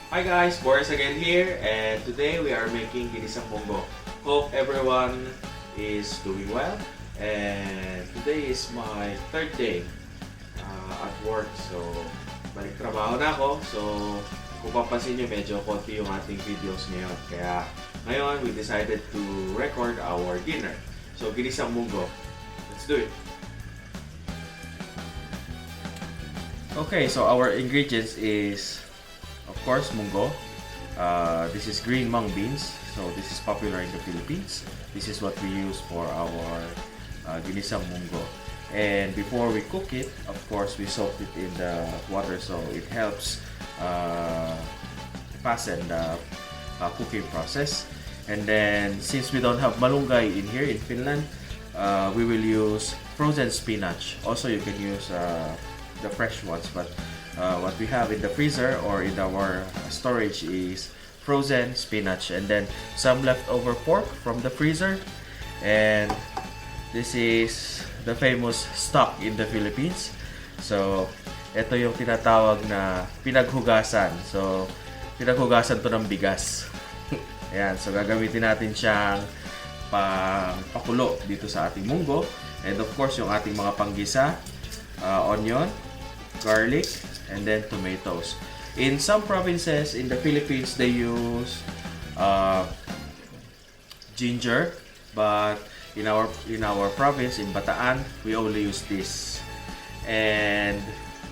Hi guys, Boris again here, and today we are making Ginisang Munggo. Hope everyone is doing well, and today is my third day at work. So, balik trabaho na ako. So, kung papansin nyo, medyo konti yung ating videos ngayon. Kaya ngayon, we decided to record our dinner. So, Ginisang Munggo. Let's do it! Okay, so our ingredients is of course, munggo. This is green mung beans. So this is popular in the Philippines. This is what we use for our ginisang munggo. And before we cook it, of course, we soak it in the water so it helps fasten the cooking process. And then, since we don't have malunggay in here in Finland, we will use frozen spinach. Also, you can use the fresh ones, but what we have in the freezer or in our storage is frozen spinach, and then some leftover pork from the freezer, and this is the famous stock in the Philippines. So ito yung tinatawag na pinaghugasan. So pinaghugasan to ng bigas. Ayan, so gagamitin natin siyang pakulo dito sa ating munggo, and of course yung ating mga panggisa, onion, garlic, and then tomatoes. In some provinces in the Philippines, they use ginger, but in our province in Bataan, we only use this. And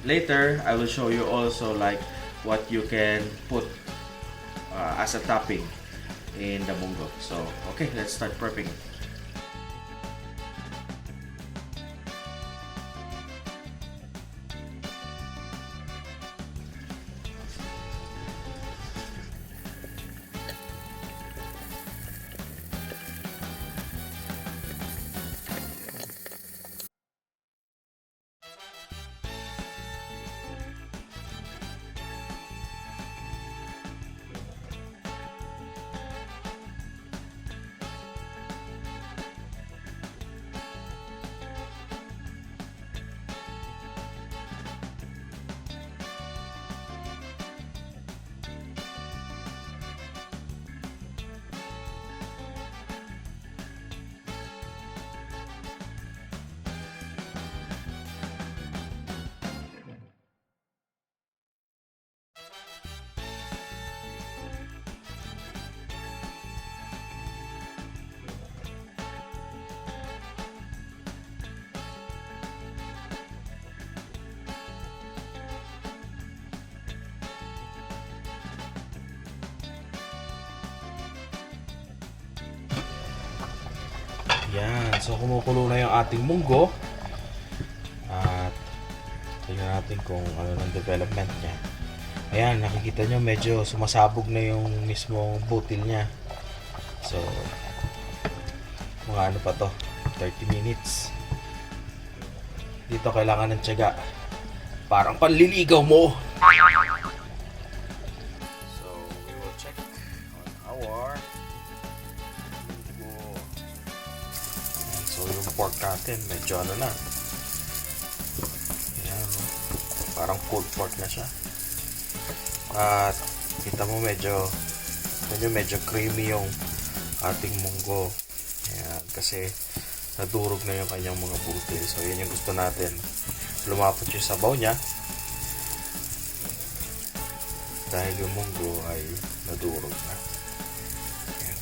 later, I will show you also like what you can put as a topping in the munggo. So, okay, let's start prepping. Yan, so kumukulo na yung ating munggo. At tingnan natin kung ano ng development niya. Ayan, nakikita nyo medyo sumasabog na yung mismong butil niya. So, mga ano pa to, 30 minutes. Dito kailangan ng tiyaga. Parang panliligaw mo! So, we will check on our so yung pork natin medyo ano na, ayan, parang pulled pork na siya, at kita mo medyo creamy yung ating munggo. Ayan, kasi nadurog na yung kanyang mga butil. So yan yung gusto natin, lumapot yung sabaw niya dahil yung munggo ay nadurog na. Ayan,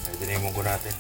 pwede na yung munggo natin.